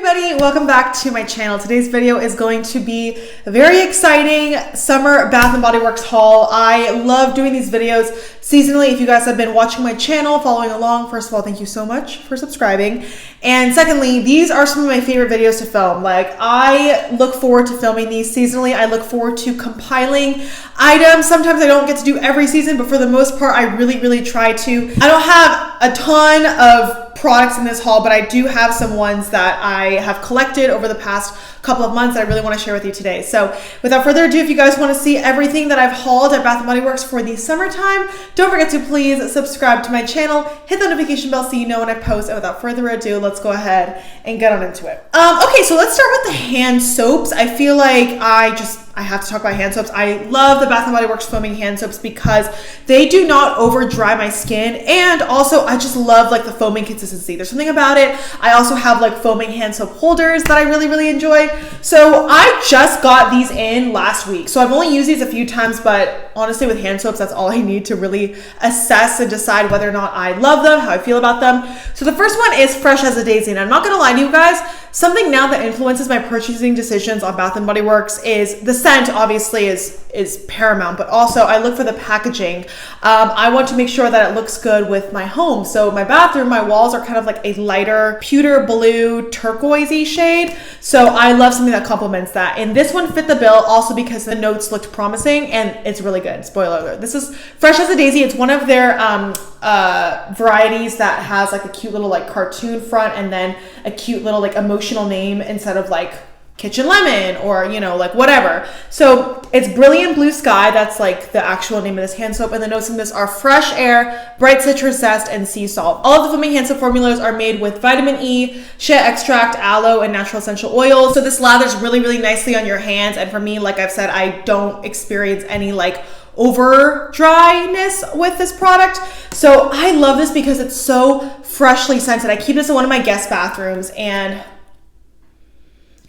everybody, welcome back to my channel. Today's video is going to be a very exciting summer Bath & Body Works haul. I love doing these videos seasonally. If you guys have been watching my channel, following along, first of all, thank you so much for subscribing. And secondly, these are some of my favorite videos to film. Like, I look forward to filming these seasonally. I look forward to compiling items. Sometimes I don't get to do every season, but for the most part, I really try to. I don't have a ton of products in this haul, but I do have some ones that I have collected over the past couple of months that I really want to share with you today. So without further ado, if you guys want to see everything that I've hauled at Bath & Body Works for the summertime, don't forget to please subscribe to my channel, hit the notification bell so you know when I post, and without further ado, let's go ahead and get on into it. Okay, so let's start with the hand soaps. I feel like I have to talk about hand soaps. I love the Bath & Body Works foaming hand soaps because they do not over dry my skin, and also I just love like the foaming consistency. There's something about it. I also have like foaming hand soap holders that I really enjoy. So I just got these in last week. So I've only used these a few times, but honestly with hand soaps, that's all I need to really assess and decide whether or not I love them, how I feel about them. So the first one is Fresh as a Daisy. And I'm not gonna lie to you guys, something now that influences my purchasing decisions on Bath & Body Works is the scent. Obviously is paramount, but also I look for the packaging. I want to make sure that it looks good with my home. So my bathroom, my walls are kind of like a lighter pewter blue turquoisey shade. So I love something that complements that. And this one fit the bill also because the notes looked promising and it's really good. Spoiler alert. This is Fresh as a Daisy. It's one of their varieties that has like a cute little like cartoon front and then a cute little like emotional name instead of like Kitchen Lemon or, you know, like whatever. So it's Brilliant Blue Sky. That's like the actual name of this hand soap. And the notes in this are fresh air, bright citrus zest, and sea salt. All of the foaming hand soap formulas are made with vitamin E, shea extract, aloe, and natural essential oils. So this lathers really nicely on your hands. And for me, like I've said, I don't experience any like over dryness with this product. So I love this because it's so freshly scented. I keep this in one of my guest bathrooms and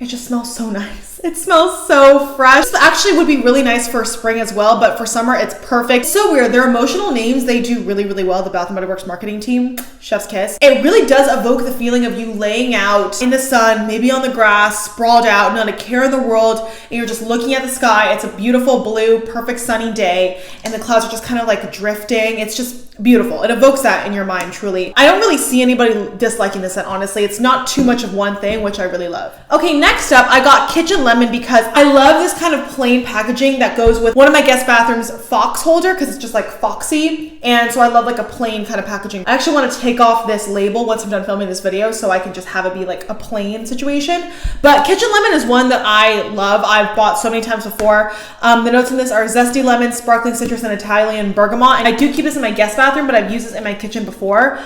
it just smells so nice. It smells so fresh. This actually would be really nice for spring as well, but for summer, it's perfect. So weird. Their emotional names, they do really well. The Bath & Body Works marketing team, chef's kiss. It really does evoke the feeling of you laying out in the sun, maybe on the grass, sprawled out, not a care in the world, and you're just looking at the sky. It's a beautiful blue, perfect sunny day, and the clouds are just kind of like drifting. It's just beautiful. It evokes that in your mind, truly. I don't really see anybody disliking this scent, honestly. It's not too much of one thing, which I really love. Okay, next up, I got Kitchen Lemon because I love this kind of plain packaging that goes with one of my guest bathrooms fox holder because it's just like foxy. And so I love like a plain kind of packaging. I actually want to take off this label once I'm done filming this video so I can just have it be like a plain situation. But Kitchen Lemon is one that I love. I've bought so many times before. The notes in this are zesty lemon, sparkling citrus, and Italian bergamot. And I do keep this in my guest bathroom, but I've used this in my kitchen before.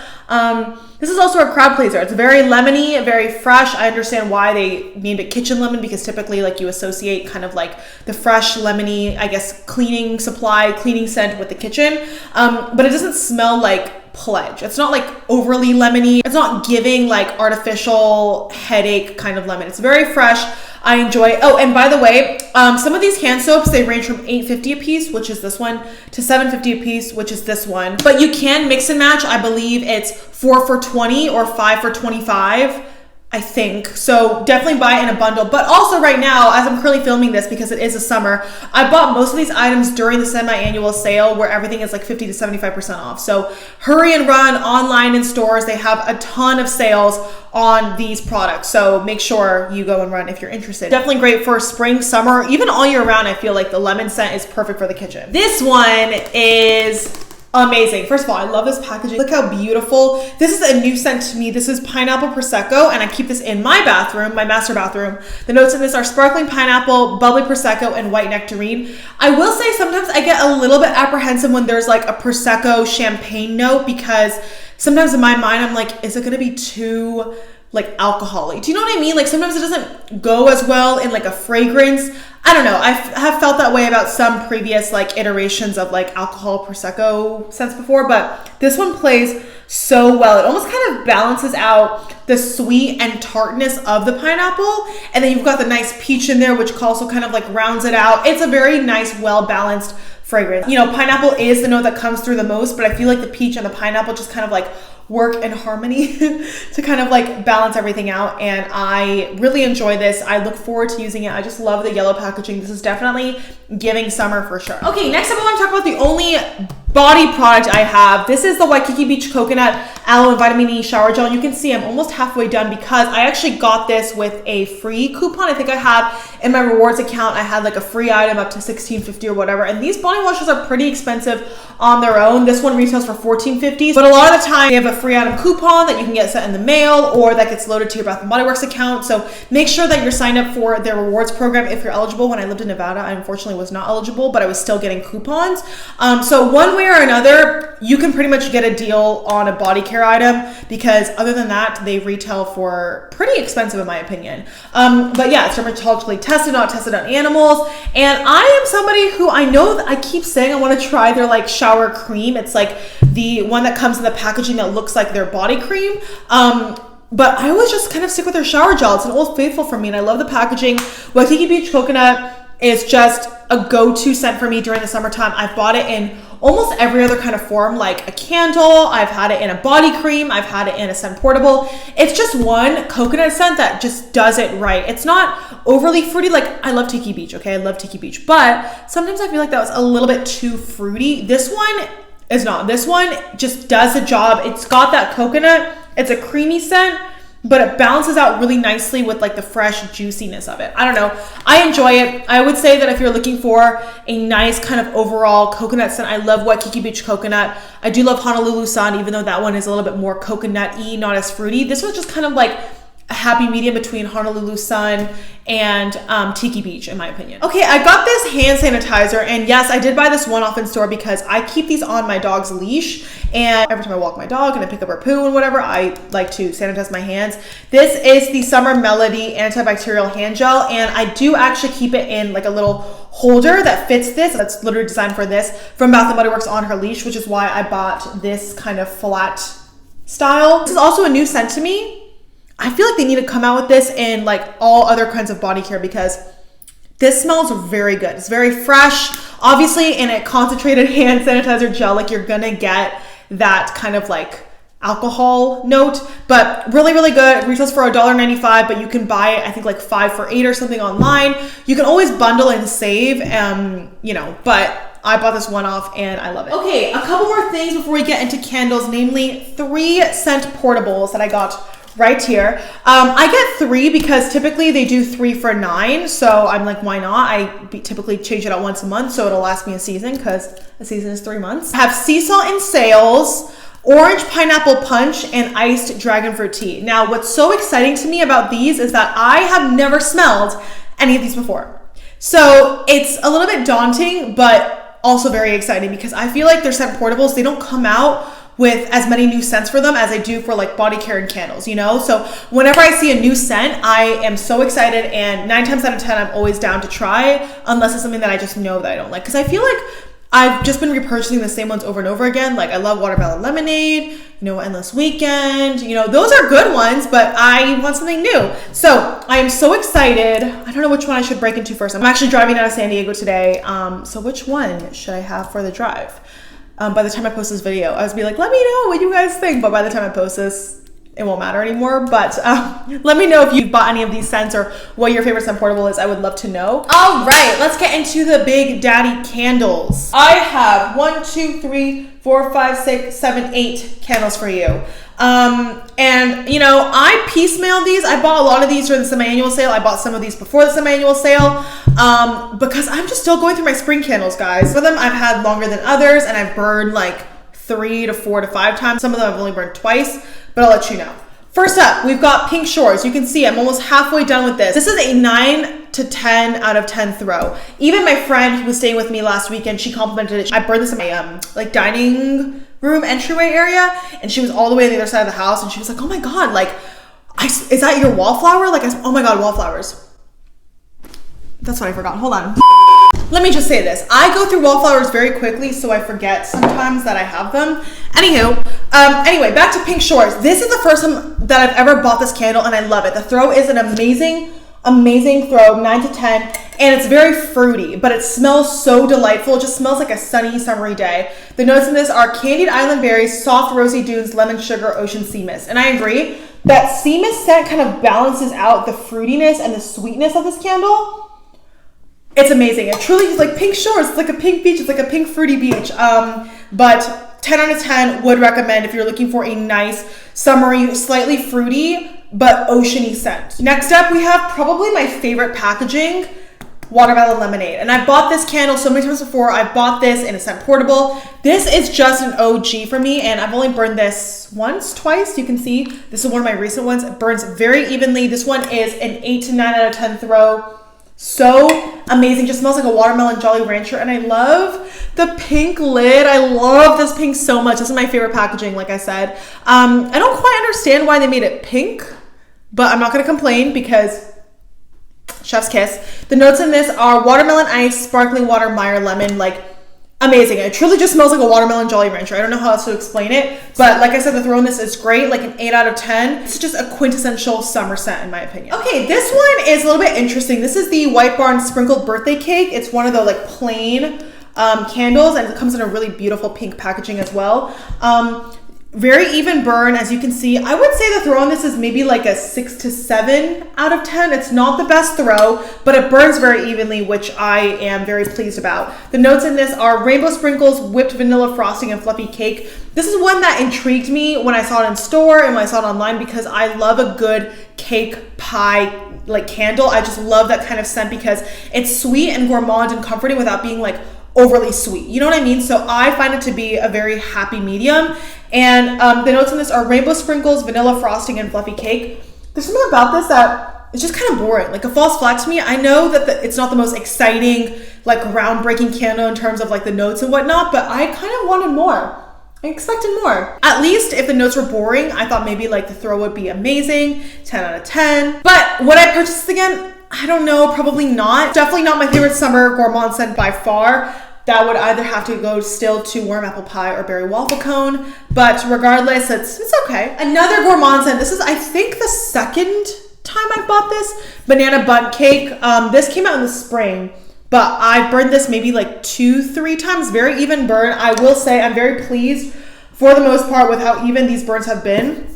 This is also a crowd pleaser. It's very lemony, very fresh. I understand why they named it Kitchen Lemon because typically like you associate kind of like the fresh lemony, I guess, cleaning supply, cleaning scent with the kitchen. But it doesn't smell like Pledge. It's not like overly lemony. It's not giving like artificial headache kind of lemon. It's very fresh. I enjoy. Oh, and by the way, some of these hand soaps, they range from $8.50 a piece, which is this one, to $7.50 a piece, which is this one. But you can mix and match. I believe it's 4 for $20 or 5 for $25. I think. So definitely buy it in a bundle. But also right now, as I'm currently filming this because it is a summer, I bought most of these items during the semi-annual sale where everything is like 50 to 75% off. So hurry and run online in stores. They have a ton of sales on these products. So make sure you go and run if you're interested. Definitely great for spring, summer, even all year round. I feel like the lemon scent is perfect for the kitchen. This one is amazing. First of all, I love this packaging. Look how beautiful. This is a new scent to me. This is Pineapple Prosecco, and I keep this in my bathroom, my master bathroom. The notes in this are sparkling pineapple, bubbly Prosecco, and white nectarine. I will say sometimes I get a little bit apprehensive when there's like a Prosecco champagne note because sometimes in my mind, I'm like, is it going to be too like alcohol-y? Do you know what I mean? Like sometimes it doesn't go as well in like a fragrance. I don't know. I have felt that way about some previous like iterations of like alcohol Prosecco scents before, but this one plays so well. It almost kind of balances out the sweet and tartness of the pineapple, and then you've got the nice peach in there, which also kind of like rounds it out. It's a very nice, well-balanced fragrance. You know, pineapple is the note that comes through the most, but I feel like the peach and the pineapple just kind of like work in harmony to kind of like balance everything out. And I really enjoy this. I look forward to using it. I just love the yellow packaging. This is definitely giving summer for sure. Okay, next up I want to talk about the only body product I have. This is the Waikiki Beach Coconut Aloe and Vitamin E Shower Gel. You can see I'm almost halfway done because I actually got this with a free coupon. I think I had in my rewards account, I had like a free item up to $16.50 or whatever. And these body washes are pretty expensive on their own. This one retails for $14.50, but a lot of the time they have a free item coupon that you can get sent in the mail or that gets loaded to your Bath & Body Works account. So make sure that you're signed up for their rewards program if you're eligible. When I lived in Nevada, I unfortunately was not eligible, but I was still getting coupons. So one way or another, you can pretty much get a deal on a body care item because other than that, they retail for pretty expensive in my opinion. But yeah, it's dermatologically tested, not tested on animals. And I am somebody who I know that I keep saying I want to try their like shower cream. It's like the one that comes in the packaging that looks like their body cream. But I always just kind of stick with their shower gel. It's an Old Faithful for me and I love the packaging. Waikiki Beach Coconut is just a go-to scent for me during the summertime. I've bought it in almost every other kind of form, like a candle. I've had it in a body cream. I've had it in a scent portable. It's just one coconut scent that just does it right. It's not overly fruity. Like I love Tiki Beach, okay? I love Tiki Beach, but sometimes I feel like that was a little bit too fruity. This one is not. This one just does the job. It's got that coconut. It's a creamy scent, but it balances out really nicely with like the fresh juiciness of it. I don't know. I enjoy it. I would say that if you're looking for a nice kind of overall coconut scent, I love Waikiki Beach Coconut. I do love Honolulu Sun, even though that one is a little bit more coconut-y, not as fruity. This was just kind of like a happy medium between Honolulu Sun and Tiki Beach, in my opinion. Okay, I got this hand sanitizer, and yes, I did buy this one off in store because I keep these on my dog's leash, and every time I walk my dog and I pick up her poo and whatever, I like to sanitize my hands. This is the Summer Melody Antibacterial Hand Gel, and I do actually keep it in like a little holder that fits this. That's literally designed for this from Bath & Body Works on her leash, which is why I bought this kind of flat style. This is also a new scent to me. I feel like they need to come out with this in like all other kinds of body care because this smells very good. It's very fresh. Obviously in a concentrated hand sanitizer gel, like you're gonna get that kind of like alcohol note, but really, really good. It retails for $1.95, but you can buy it, I think like 5 for $8 or something online. You can always bundle and save, you know, but I bought this one off and I love it. Okay, a couple more things before we get into candles, namely 3 scent portables that I got right here. I get 3 because typically they do 3 for $9. So I'm like, why not? I typically change it out once a month. So it'll last me a season because a season is 3 months. I have sea salt and sails, orange pineapple punch, and iced dragonfruit tea. Now, what's so exciting to me about these is that I have never smelled any of these before. So it's a little bit daunting, but also very exciting because I feel like they're scent portables. They don't come out with as many new scents for them as I do for like body care and candles, you know? So whenever I see a new scent, I am so excited, and 9 times out of 10, I'm always down to try, unless it's something that I just know that I don't like. Because I feel like I've just been repurchasing the same ones over and over again. Like I love Watermelon Lemonade, you know, Endless Weekend, you know, those are good ones, but I want something new. So I am so excited. I don't know which one I should break into first. I'm actually driving out of San Diego today. So which one should I have for the drive? By the time I post this video, I was be like, let me know what you guys think. But by the time I post this, it won't matter anymore. But let me know if you've bought any of these scents or what your favorite scent portable is. I would love to know. All right, let's get into the Big Daddy candles. I have 1, 2, 3, 4, 5, 6, 7, 8 candles for you. And you know, I piecemealed these. I bought a lot of these during the semi-annual sale. I bought some of these before the semi-annual sale, because I'm just still going through my spring candles, guys. Some of them I've had longer than others, and I've burned like 3 to 4 to 5 times. Some of them I've only burned twice, but I'll let you know. First up, we've got Pink Shores. You can see I'm almost halfway done with this. This is a 9 to 10 out of 10 throw. Even my friend who was staying with me last weekend, she complimented it. I burned this in my like dining room entryway area, and she was all the way on the other side of the house, and she was like, oh my god, like, is that your wallflower? Like, oh my god, wallflowers. That's what I forgot. Hold on. Let me just say this. I go through wallflowers very quickly, so I forget sometimes that I have them. Anywho, anyway, back to Pink Shores. This is the first time that I've ever bought this candle, and I love it. The throw is an amazing amazing throw, 9 to 10, and it's very fruity, but it smells so delightful. It just smells like a sunny, summery day. The notes in this are candied island berries, soft rosy dunes, lemon sugar, ocean sea mist. And I agree, that sea mist scent kind of balances out the fruitiness and the sweetness of this candle. It's amazing. It truly is like pink shores. It's like a pink beach. It's like a pink fruity beach. But 10 out of 10 would recommend if you're looking for a nice, summery, slightly fruity, but oceany scent. Next up, we have probably my favorite packaging, watermelon lemonade. And I bought this candle so many times before. I bought this in a scent portable. This is just an OG for me, and I've only burned this once, twice. You can see this is one of my recent ones. It burns very evenly. This one is an 8 to 9 out of 10 throw. So amazing. Just smells like a watermelon Jolly Rancher, and I love the pink lid. I love this pink so much. This is my favorite packaging, like I said. I don't quite understand why they made it pink, but I'm not going to complain because chef's kiss. The notes in this are watermelon ice, sparkling water, Meyer lemon, like amazing. It truly just smells like a watermelon Jolly Rancher. I don't know how else to explain it, but like I said, the throw in this is great, like an 8 out of 10. It's just a quintessential summer scent in my opinion. Okay, this one is a little bit interesting. This is the White Barn Sprinkled Birthday Cake. It's one of the like plain candles, and it comes in a really beautiful pink packaging as well. Very even burn, as you can see. I would say the throw on this is maybe like a 6 to 7 out of 10. It's not the best throw, but it burns very evenly, which I am very pleased about. The notes in this are rainbow sprinkles, whipped vanilla frosting, and fluffy cake. This is one that intrigued me when I saw it in store and when I saw it online because I love a good cake pie like candle. I just love that kind of scent because it's sweet and gourmand and comforting without being like overly sweet. You know what I mean? So I find it to be a very happy medium. And the notes in this are rainbow sprinkles, vanilla frosting, and fluffy cake. There's something about this that it's just kind of boring, like a false flag to me. I know that it's not the most exciting, like groundbreaking candle in terms of like the notes and whatnot, but I kind of wanted more. I expected more. At least if the notes were boring, I thought maybe like the throw would be amazing, 10 out of 10. But would I purchase this again? I don't know, probably not. Definitely not my favorite summer gourmand scent by far. That would either have to go still to warm apple pie or berry waffle cone. But regardless, it's okay. Another gourmand scent. This is, I think, the second time I bought this. Banana Bun Cake. This came out in the spring, but I burned this maybe like 2-3 times. Very even burn. I will say I'm very pleased for the most part with how even these burns have been.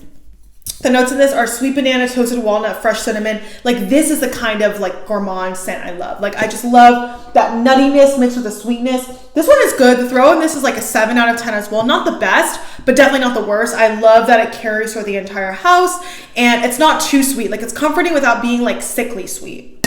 The notes in this are sweet banana, toasted walnut, fresh cinnamon. Like this is the kind of like gourmand scent I love. Like I just love that nuttiness mixed with the sweetness. This one is good. The throw in this is like a 7 out of 10 as well. Not the best, but definitely not the worst. I love that it carries for the entire house and it's not too sweet. Like it's comforting without being like sickly sweet.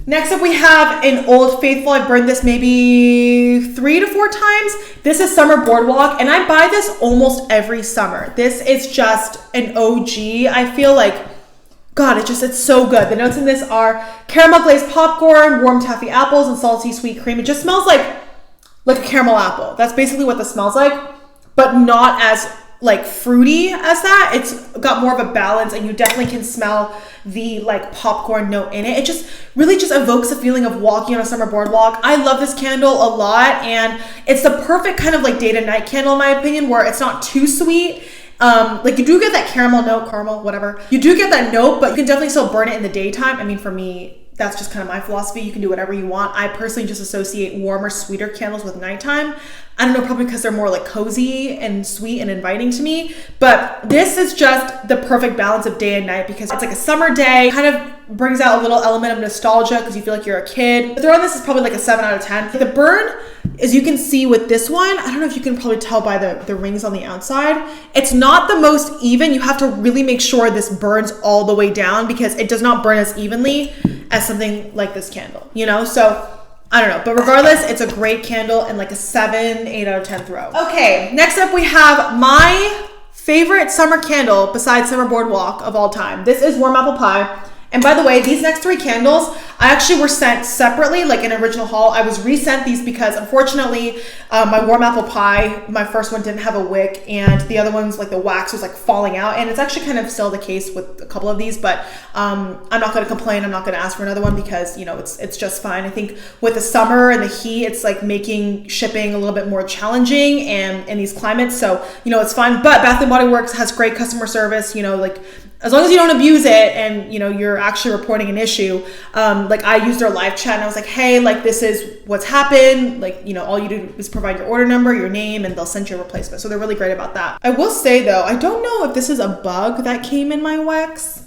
Next up, we have an Old Faithful. I burned this maybe 3 to 4 times. This is Summer Boardwalk, and I buy this almost every summer. This is just an OG. I feel like, God, it's so good. The notes in this are caramel glazed popcorn, warm taffy apples, and salty sweet cream. It just smells like a caramel apple. That's basically what this smells like, but not as like fruity as that. It's got more of a balance, and you definitely can smell the like popcorn note in it. It just really just evokes a feeling of walking on a summer boardwalk. I love this candle a lot, and it's the perfect kind of like day to night candle in my opinion, where it's not too sweet. Like you do get that caramel, whatever. You do get that note, but you can definitely still burn it in the daytime. I mean, for me, that's just kind of my philosophy. You can do whatever you want. I personally just associate warmer, sweeter candles with nighttime. I don't know, probably because they're more like cozy and sweet and inviting to me. But this is just the perfect balance of day and night because it's like a summer day, kind of brings out a little element of nostalgia because you feel like you're a kid. The throw on this is probably like a 7 out of 10. The burn, as you can see with this one, I don't know if you can probably tell by the rings on the outside. It's not the most even. You have to really make sure this burns all the way down because it does not burn as evenly as something like this candle, you know? So I don't know, but regardless, it's a great candle and like a 7, 8 out of 10 throw. Okay, next up we have my favorite summer candle besides Summer Boardwalk of all time. This is warm apple pie. And by the way, these next 3 candles, I actually were sent separately, like an original haul. I was resent these because unfortunately my warm apple pie, my first one didn't have a wick, and the other ones, like the wax was like falling out, and it's actually kind of still the case with a couple of these, but I'm not going to complain. I'm not going to ask for another one because, you know, it's just fine. I think with the summer and the heat, it's like making shipping a little bit more challenging and in these climates, so, you know, it's fine. But Bath & Body Works has great customer service, you know, like as long as you don't abuse it and, you know, you're actually reporting an issue. Like I used their live chat and I was like, hey, like this is what's happened. Like, you know, all you do is provide your order number, your name, and they'll send you a replacement. So they're really great about that. I will say though, I don't know if this is a bug that came in my wax.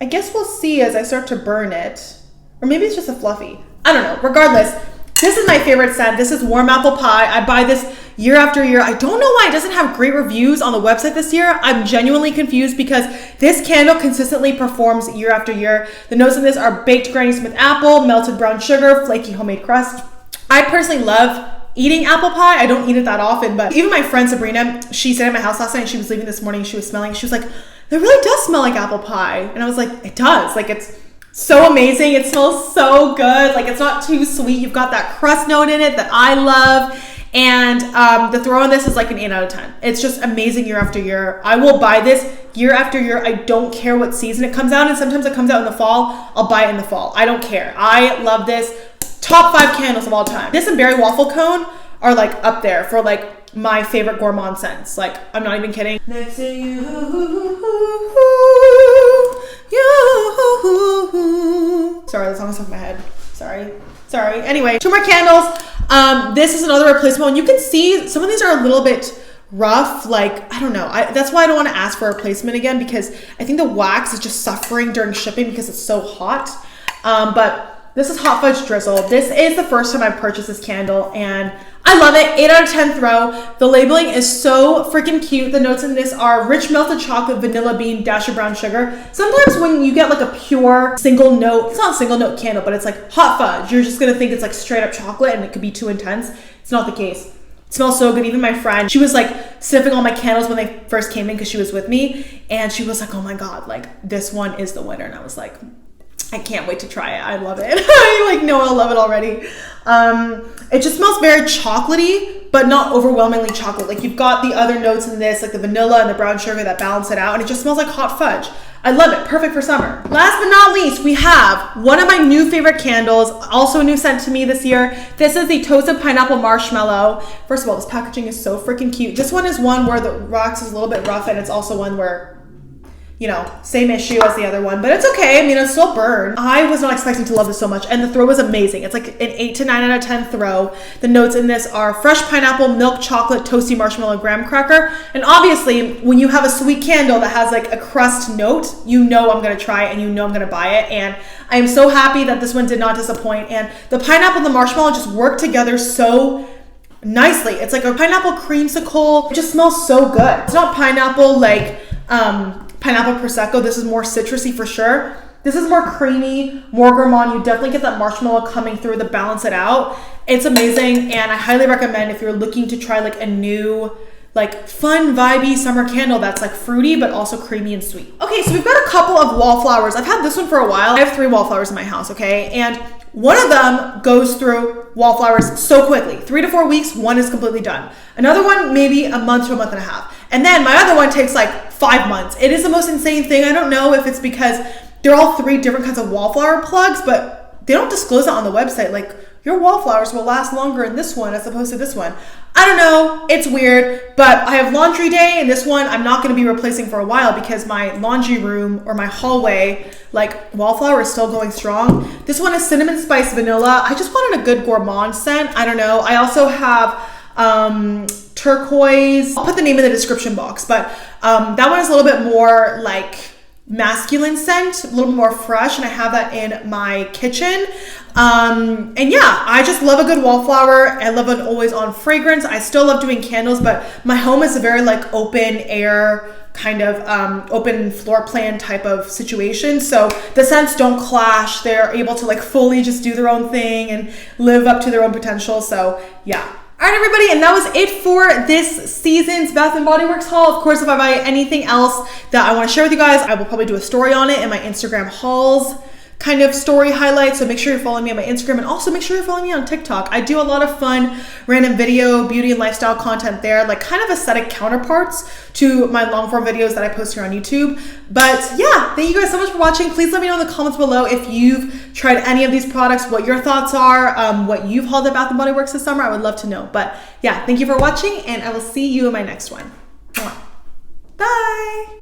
I guess we'll see as I start to burn it. Or maybe it's just a fluffy. I don't know. Regardless, this is my favorite scent. This is Warm Apple Pie. I buy this year after year. I don't know why it doesn't have great reviews on the website this year. I'm genuinely confused because this candle consistently performs year after year. The notes in this are baked Granny Smith apple, melted brown sugar, flaky homemade crust. I personally love eating apple pie. I don't eat it that often, but even my friend Sabrina, she stayed at my house last night and she was leaving this morning. She was smelling, she was like, it really does smell like apple pie. And I was like, it does. Like it's so amazing. It smells so good. Like it's not too sweet. You've got that crust note in it that I love. And the throw on this is like an 8 out of 10. It's just amazing year after year. I will buy this year after year. I don't care what season it comes out. And sometimes it comes out in the fall. I'll buy it in the fall. I don't care. I love this. Top 5 candles of all time. This and Berry Waffle Cone are like up there for like my favorite gourmand scents. Like I'm not even kidding. Next to you. Sorry, the song's off my head. Sorry. Anyway, 2 more candles. This is another replacement one. You can see some of these are a little bit rough. Like, I don't know. That's why I don't want to ask for a replacement again, because I think the wax is just suffering during shipping because it's so hot. But this is Hot Fudge Drizzle. This is the first time I've purchased this candle and I love it. 8 out of 10 throw. The labeling is so freaking cute. The notes in this are rich melted chocolate, vanilla bean, dash of brown sugar. Sometimes when you get like a pure single note, it's not a single note candle, but it's like hot fudge, you're just gonna think it's like straight up chocolate and it could be too intense. It's not the case. It smells so good. Even my friend, she was like sniffing all my candles when they first came in because she was with me, and she was like, oh my God, like this one is the winner. And I was like, I can't wait to try it. I love it. I like know I'll love it already. It just smells very chocolatey, but not overwhelmingly chocolate. Like you've got the other notes in this, like the vanilla and the brown sugar that balance it out, and it just smells like hot fudge. I love it. Perfect for summer. Last but not least, we have one of my new favorite candles, also a new scent to me this year. This is the Toasted Pineapple Marshmallow. First of all, this packaging is so freaking cute. This one is one where the wax is a little bit rough, and it's also one where, you know, same issue as the other one, but it's okay. I mean, it'll still burn. I was not expecting to love this so much, and the throw was amazing. It's like an 8 to 9 out of 10 throw. The notes in this are fresh pineapple, milk chocolate, toasty marshmallow, graham cracker. And obviously, when you have a sweet candle that has like a crust note, you know I'm gonna try it and you know I'm gonna buy it. And I am so happy that this one did not disappoint. And the pineapple and the marshmallow just work together so nicely. It's like a pineapple creamsicle. It just smells so good. It's not pineapple like, pineapple Prosecco. This is more citrusy for sure. This is more creamy, more gourmand. You definitely get that marshmallow coming through to balance it out. It's amazing, and I highly recommend if you're looking to try like a new, like fun, vibey summer candle that's like fruity but also creamy and sweet. Okay, so we've got a couple of wallflowers. I've had this one for a while. I have 3 wallflowers in my house, okay? And one of them goes through wallflowers so quickly. 3 to 4 weeks, one is completely done. Another one, maybe a month to a month and a half. And then my other one takes like 5 months. It is the most insane thing. I don't know if it's because they're all 3 different kinds of wallflower plugs, but they don't disclose it on the website. Like, your wallflowers will last longer in this one as opposed to this one. I don't know. It's weird, but I have laundry day, and this one I'm not going to be replacing for a while because my laundry room or my hallway, like, wallflower is still going strong. This one is cinnamon spice vanilla. I just wanted a good gourmand scent. I don't know. I also have turquoise. I'll put the name in the description box, but that one is a little bit more like masculine scent, a little more fresh, and I have that in my kitchen. And yeah, I just love a good wallflower. I love an always on fragrance. I still love doing candles, but my home is a very like open air kind of open floor plan type of situation, so the scents don't clash. They're able to like fully just do their own thing and live up to their own potential. So yeah. All right, everybody, and that was it for this season's Bath & Body Works haul. Of course, if I buy anything else that I want to share with you guys, I will probably do a story on it in my Instagram hauls kind of story highlights. So make sure you're following me on my Instagram, and also make sure you're following me on TikTok. I do a lot of fun, random video, beauty and lifestyle content there, like kind of aesthetic counterparts to my long form videos that I post here on YouTube. But yeah, thank you guys so much for watching. Please let me know in the comments below if you've tried any of these products, what your thoughts are, what you've hauled at Bath & Body Works this summer. I would love to know. But yeah, thank you for watching, and I will see you in my next one. Bye.